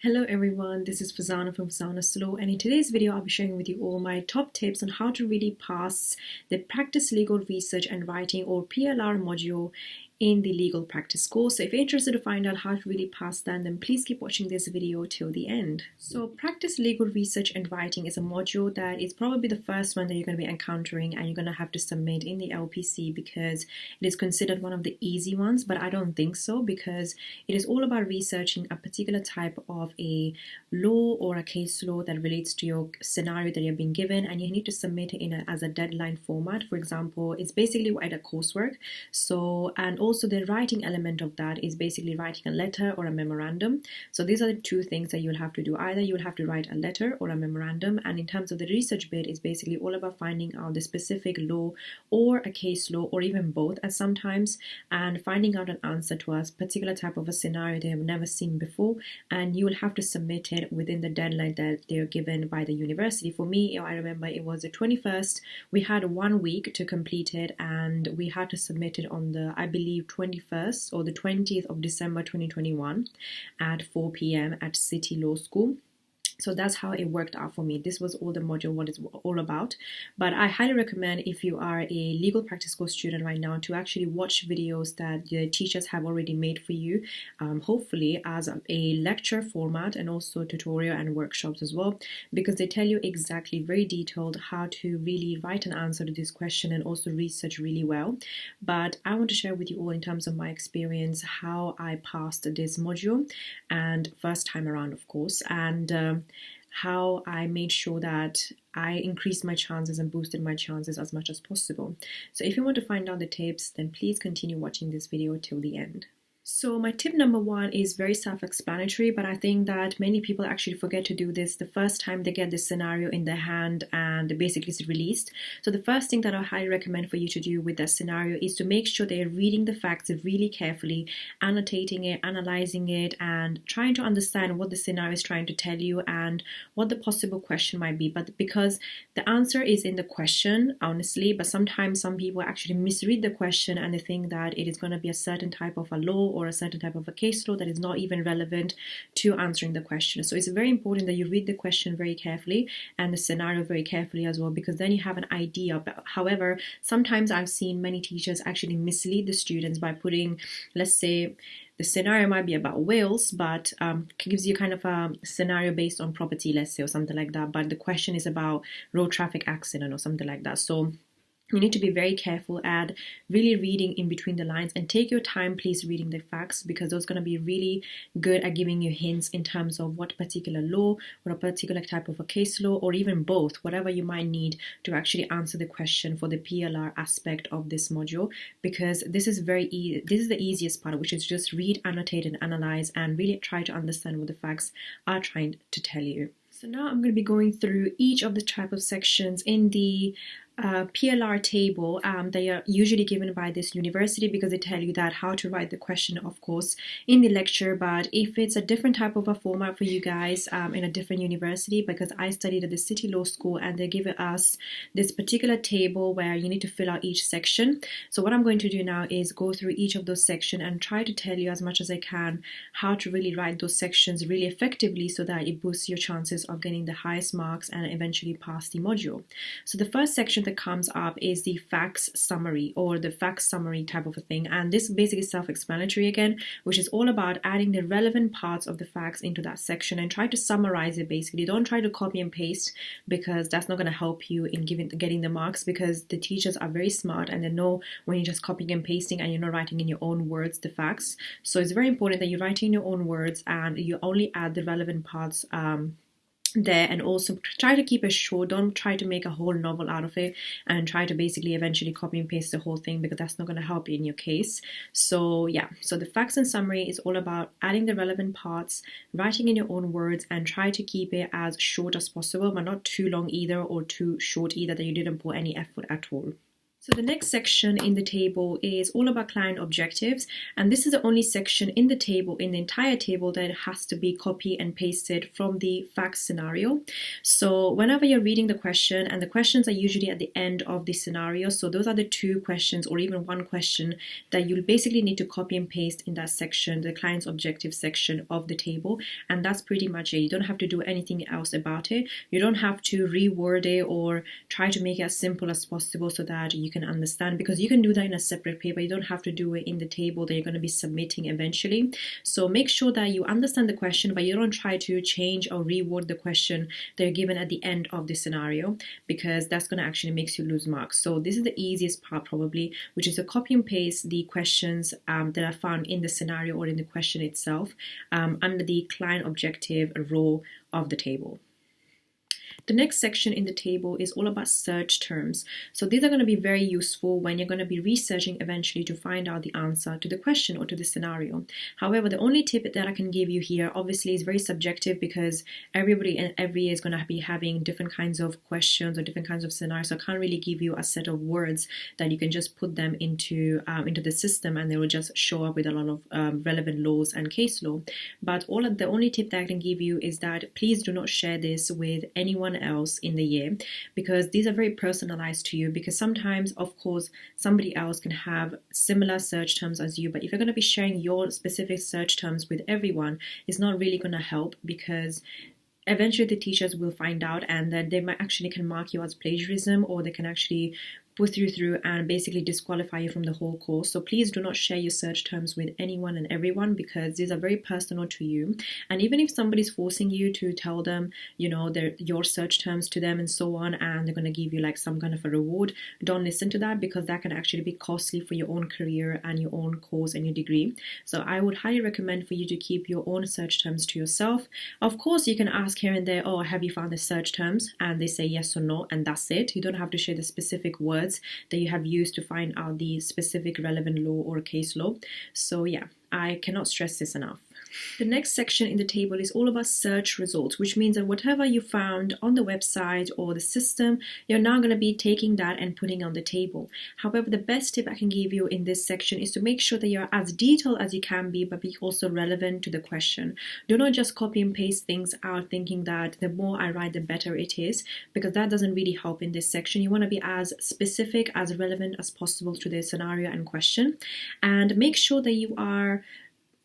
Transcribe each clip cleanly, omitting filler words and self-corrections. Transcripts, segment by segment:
Hello everyone, this is Fazana from Fazana's Law, and in today's video I'll be sharing with you all my top tips on how to really pass the Practice Legal Research and Writing or PLR module in the legal practice course. So if you're interested to find out how to really pass that, then please keep watching this video till the end. So Practice Legal Research and Writing is a module that is probably the first one that you're going to be encountering and you're going to have to submit in the LPC because it is considered one of the easy ones, but I don't think so, because it is all about researching a particular type of a law or a case law that relates to your scenario that you're being given, and you need to submit it as a deadline format. For example, it's basically like a coursework. And also the writing element of that is basically writing a letter or a memorandum. So these are the two things that you'll have to do. Either you'll have to write a letter or a memorandum, and in terms of the research bit, is basically all about finding out the specific law or a case law, or even both at sometimes, and finding out an answer to a particular type of a scenario they have never seen before, and you will have to submit it within the deadline that they're given by the university. For me, I remember it was the 21st. We had 1 week to complete it, and we had to submit it on the, I believe, 21st or the 20th of December 2021 at 4 p.m. at City Law School. So that's how it worked out for me. This was all the module, what it's all about. But I highly recommend, if you are a legal practice course student right now, to actually watch videos that the teachers have already made for you, hopefully as a lecture format, and also tutorial and workshops as well, because they tell you exactly, very detailed, how to really write an answer to this question and also research really well. But I want to share with you all, in terms of my experience, how I passed this module, and first time around, of course, and how I made sure that I increased my chances and boosted my chances as much as possible. So if you want to find out the tips, then please continue watching this video till the end. So my tip number one is very self-explanatory, but I think that many people actually forget to do this the first time they get this scenario in their hand and basically it's released. So the first thing that I highly recommend for you to do with that scenario is to make sure they're reading the facts really carefully, annotating it, analyzing it, and trying to understand what the scenario is trying to tell you and what the possible question might be. But because the answer is in the question, honestly, but sometimes some people actually misread the question and they think that it is going to be a certain type of a law or a certain type of a case law that is not even relevant to answering the question. So it's very important that you read the question very carefully and the scenario very carefully as well, because then you have an idea. But however, sometimes I've seen many teachers actually mislead the students by putting, let's say, the scenario might be about wills, but gives you kind of a scenario based on property, let's say, or something like that. But the question is about road traffic accident or something like that. So you need to be very careful at really reading in between the lines, and take your time, please, reading the facts, because those are going to be really good at giving you hints in terms of what particular law or a particular type of a case law, or even both, whatever you might need to actually answer the question for the PLR aspect of this module. Because this is this is the easiest part, which is just read, annotate, and analyze, and really try to understand what the facts are trying to tell you. So now I'm going to be going through each of the type of sections in the PLR table they are usually given by this university, because they tell you that how to write the question, of course, in the lecture. But if it's a different type of a format for you guys in a different university, because I studied at the City Law School and they give us this particular table where you need to fill out each section. So what I'm going to do now is go through each of those sections and try to tell you as much as I can how to really write those sections really effectively, so that it boosts your chances of getting the highest marks and eventually pass the module. So the first section that comes up is the facts summary, or the facts summary type of a thing, and this is basically self-explanatory again, which is all about adding the relevant parts of the facts into that section and try to summarize it. Basically, don't try to copy and paste, because that's not going to help you in getting the marks, because the teachers are very smart and they know when you're just copying and pasting and you're not writing in your own words the facts. So it's very important that you write in your own words and you only add the relevant parts there, and also try to keep it short. Don't try to make a whole novel out of it and try to basically eventually copy and paste the whole thing, because that's not going to help you in your case. So yeah, so the facts and summary is all about adding the relevant parts, writing in your own words, and try to keep it as short as possible, but not too long either or too short either that you didn't put any effort at all. So the next section in the table is all about client objectives, and this is the only section in the table, in the entire table, that has to be copied and pasted from the fact scenario. So whenever you're reading the question, and the questions are usually at the end of the scenario, so those are the two questions or even one question that you'll basically need to copy and paste in that section, the client's objective section of the table, and that's pretty much it. You don't have to do anything else about it. You don't have to reword it or try to make it as simple as possible so that you can understand, because you can do that in a separate paper. You don't have to do it in the table that you're going to be submitting eventually. So make sure that you understand the question, but you don't try to change or reword the question that you're given at the end of the scenario, because that's going to actually make you lose marks. So this is the easiest part probably, which is to copy and paste the questions that are found in the scenario or in the question itself under the client objective row of the table. The next section in the table is all about search terms. So these are going to be very useful when you're going to be researching eventually to find out the answer to the question or to the scenario. However, the only tip that I can give you here obviously is very subjective, because everybody and every year is going to be having different kinds of questions or different kinds of scenarios. So I can't really give you a set of words that you can just put them into the system and they will just show up with a lot of relevant laws and case law. But the only tip that I can give you is that please do not share this with anyone else in the year, because these are very personalized to you, because sometimes of course somebody else can have similar search terms as you, but if you're going to be sharing your specific search terms with everyone, it's not really going to help, because eventually the teachers will find out and that they might actually can mark you as plagiarism, or they can actually put you through and basically disqualify you from the whole course. So please do not share your search terms with anyone and everyone, because these are very personal to you. And even if somebody's forcing you to tell them, you know, your search terms to them and so on, and they're going to give you like some kind of a reward, don't listen to that, because that can actually be costly for your own career and your own course and your degree. So I would highly recommend for you to keep your own search terms to yourself. Of course, you can ask here and there, oh, have you found the search terms? And they say yes or no, and that's it. You don't have to share the specific words that you have used to find out the specific relevant law or case law. So yeah, I cannot stress this enough. The next section in the table is all about search results, which means that whatever you found on the website or the system, you're now going to be taking that and putting on the table. However, the best tip I can give you in this section is to make sure that you're as detailed as you can be, but be also relevant to the question. Do not just copy and paste things out thinking that the more I write, the better it is, because that doesn't really help in this section. You want to be as specific, as relevant as possible to the scenario and question, and make sure that you are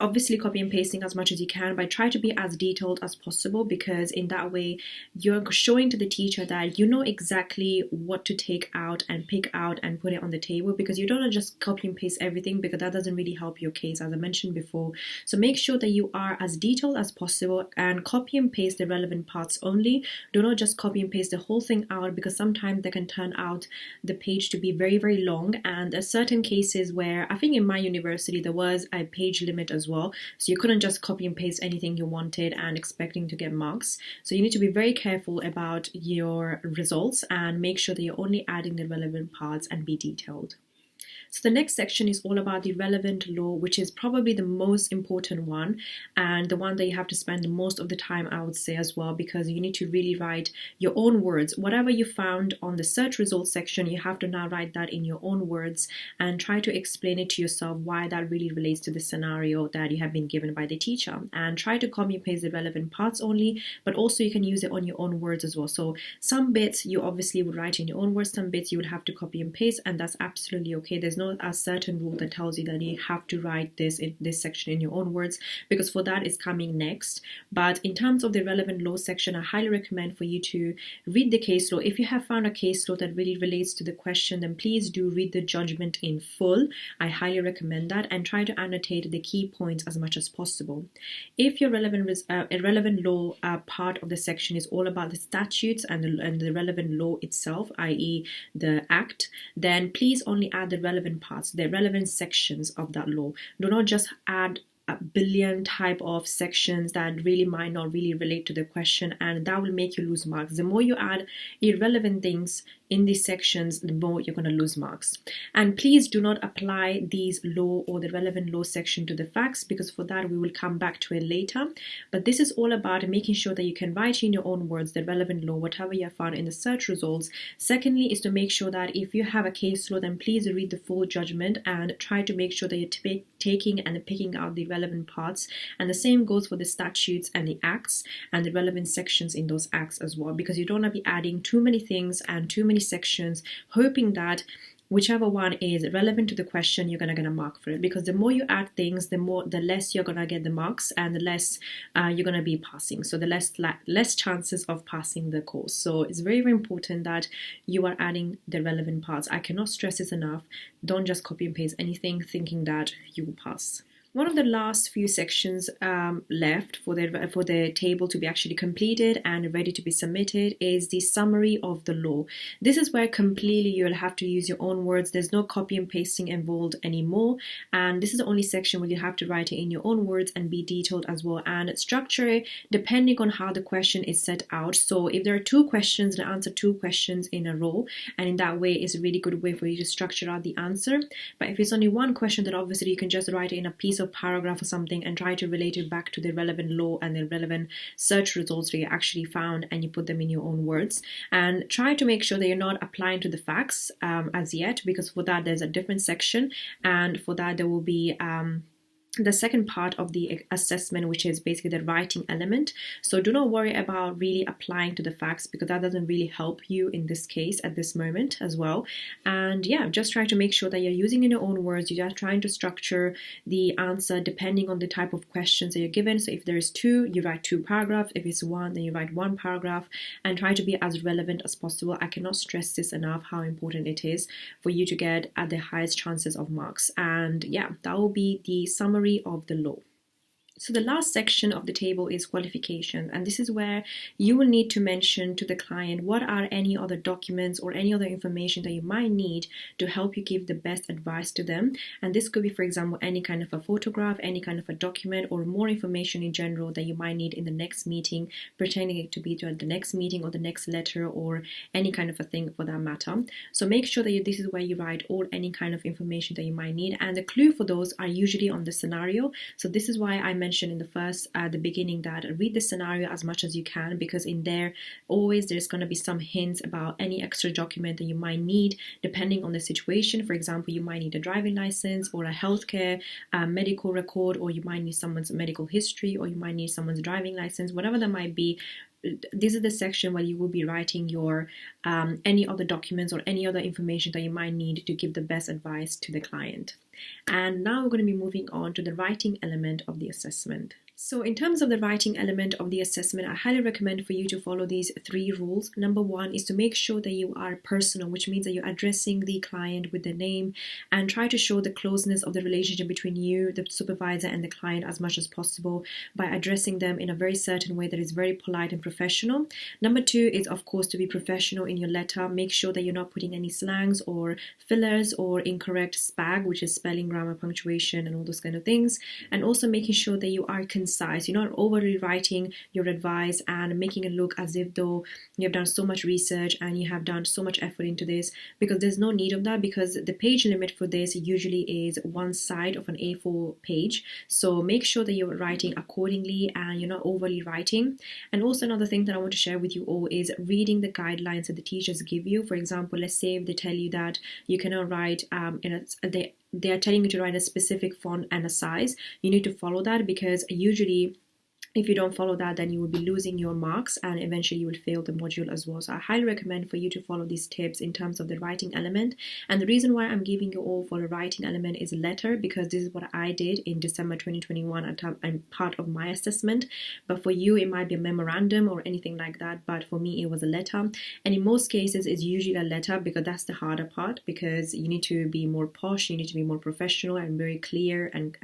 obviously copy and pasting as much as you can, but try to be as detailed as possible, because in that way you're showing to the teacher that you know exactly what to take out and pick out and put it on the table, because you don't just copy and paste everything, because that doesn't really help your case, as I mentioned before. So make sure that you are as detailed as possible and copy and paste the relevant parts only. Do not just copy and paste the whole thing out, because sometimes they can turn out the page to be very, very long, and there are certain cases where I think in my university there was a page limit as well, so you couldn't just copy and paste anything you wanted and expecting to get marks. So you need to be very careful about your results and make sure that you're only adding the relevant parts and be detailed. So the next section is all about the relevant law, which is probably the most important one and the one that you have to spend most of the time, I would say, as well, because you need to really write your own words. Whatever you found on the search results section, you have to now write that in your own words and try to explain it to yourself why that really relates to the scenario that you have been given by the teacher, and try to copy and paste the relevant parts only, but also you can use it on your own words as well. So some bits you obviously would write in your own words, some bits you would have to copy and paste, and that's absolutely okay. There's not a certain rule that tells you that you have to write this in this section in your own words, because for that is coming next. But in terms of the relevant law section, I highly recommend for you to read the case law. If you have found a case law that really relates to the question, then please do read the judgment in full. I highly recommend that, and try to annotate the key points as much as possible. If your relevant law part of the section is all about the statutes and the relevant law itself, i.e. the act, then please only add the relevant parts, the relevant sections of that law. Do not just add a billion type of sections that really might not really relate to the question, and that will make you lose marks. The more you add irrelevant things in these sections, the more you're going to lose marks. And please do not apply these law or the relevant law section to the facts, because for that we will come back to it later. But this is all about making sure that you can write in your own words the relevant law, whatever you have found in the search results. Secondly is to make sure that if you have a case law, then please read the full judgment and try to make sure that you're taking and picking out the relevant parts. And the same goes for the statutes and the acts and the relevant sections in those acts as well, because you don't want to be adding too many things and too many sections hoping that whichever one is relevant to the question, you're going to get a mark for it. Because the more you add things, the less you're going to get the marks, and the less you're going to be passing. So the less chances of passing the course. So it's very, very important that you are adding the relevant parts. I cannot stress this enough. Don't just copy and paste anything thinking that you will pass. One of the last few sections left for the table to be actually completed and ready to be submitted is the summary of the law. This is where completely you'll have to use your own words. There's no copy and pasting involved anymore, and this is the only section where you have to write it in your own words and be detailed as well, and structure it depending on how the question is set out. So if there are two questions, then answer two questions in a row, and in that way it's a really good way for you to structure out the answer. But if it's only one question, then obviously you can just write it in a piece of paragraph or something and try to relate it back to the relevant law and the relevant search results that you actually found, and you put them in your own words. And try to make sure that you're not applying to the facts as yet, because for that there's a different section, and for that there will be the second part of the assessment, which is basically the writing element. So do not worry about really applying to the facts, because that doesn't really help you in this case at this moment as well. And yeah, just try to make sure that you're using in your own words. You're just trying to structure the answer depending on the type of questions that you're given. So if there is two, you write two paragraphs. If it's one, then you write one paragraph, and try to be as relevant as possible. I cannot stress this enough, how important it is for you to get at the highest chances of marks. And yeah, that will be the summary of the law. So the last section of the table is qualification, and this is where you will need to mention to the client what are any other documents or any other information that you might need to help you give the best advice to them. And this could be, for example, any kind of a photograph, any kind of a document, or more information in general that you might need in the next meeting, pretending it to be to the next meeting or the next letter or any kind of a thing for that matter. So make sure that this is where you write any kind of information that you might need, and the clue for those are usually on the scenario. So this is why I mentioned in the beginning that read the scenario as much as you can, because in there always there's going to be some hints about any extra document that you might need depending on the situation. For example, you might need a driving license or a healthcare medical record, or you might need someone's medical history, or you might need someone's driving license, whatever that might be. This is the section where you will be writing your any other documents or any other information that you might need to give the best advice to the client. And now we're going to be moving on to the writing element of the assessment. So in terms of the writing element of the assessment, I highly recommend for you to follow these 3 rules. Number 1 is to make sure that you are personal, which means that you're addressing the client with the name, and try to show the closeness of the relationship between you, the supervisor, and the client as much as possible by addressing them in a very certain way that is very polite and professional. Number 2 is, of course, to be professional in your letter. Make sure that you're not putting any slangs or fillers or incorrect spag, which is spelling, grammar, punctuation, and all those kind of things. And also making sure that you are concise. You're not overly writing your advice and making it look as if though you have done so much research and you have done so much effort into this, because there's no need of that, because the page limit for this usually is 1 side of an A4 page. So make sure that you're writing accordingly and you're not overly writing. And also another thing that I want to share with you all is reading the guidelines that the teachers give you. For example, let's say if they tell you that you cannot write they are telling you to write a specific font and a size, you need to follow that, because usually if you don't follow that, then you will be losing your marks and eventually you will fail the module as well. So I highly recommend for you to follow these tips in terms of the writing element. And the reason why I'm giving you all for the writing element is a letter, because this is what I did in December 2021 and part of my assessment. But for you, it might be a memorandum or anything like that. But for me, it was a letter. And in most cases, it's usually a letter, because that's the harder part, because you need to be more posh, you need to be more professional and very clear and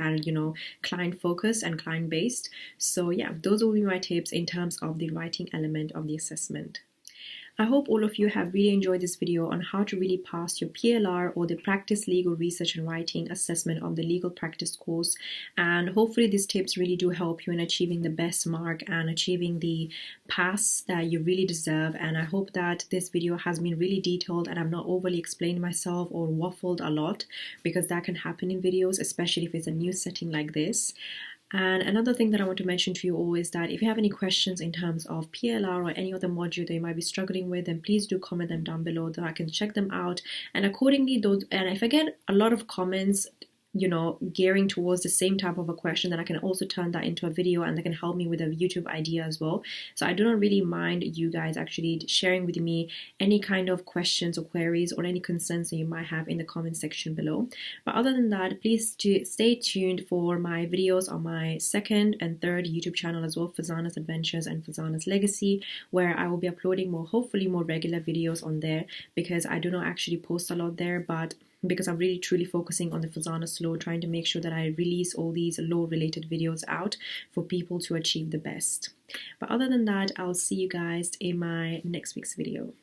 client focused and client based. So yeah, those will be my tips in terms of the writing element of the assessment. I hope all of you have really enjoyed this video on how to really pass your PLR or the Practice Legal Research and Writing assessment of the legal practice course, and hopefully these tips really do help you in achieving the best mark and achieving the pass that you really deserve. And I hope that this video has been really detailed and I've not overly explained myself or waffled a lot, because that can happen in videos, especially if it's a new setting like this. And another thing that I want to mention to you all is that if you have any questions in terms of PLR or any other module that you might be struggling with, then please do comment them down below so I can check them out. And accordingly, and if I get a lot of comments, gearing towards the same type of a question, then I can also turn that into a video and that can help me with a YouTube idea as well. So I do not really mind you guys actually sharing with me any kind of questions or queries or any concerns that you might have in the comment section below. But other than that, please stay tuned for my videos on my second and third YouTube channel as well, Fazana's Adventures and Fazana's Legacy, where I will be uploading hopefully more regular videos on there, because I do not actually post a lot there, but because I'm really truly focusing on the Fazana's Law, trying to make sure that I release all these law related videos out for people to achieve the best. But other than that, I'll see you guys in my next week's video.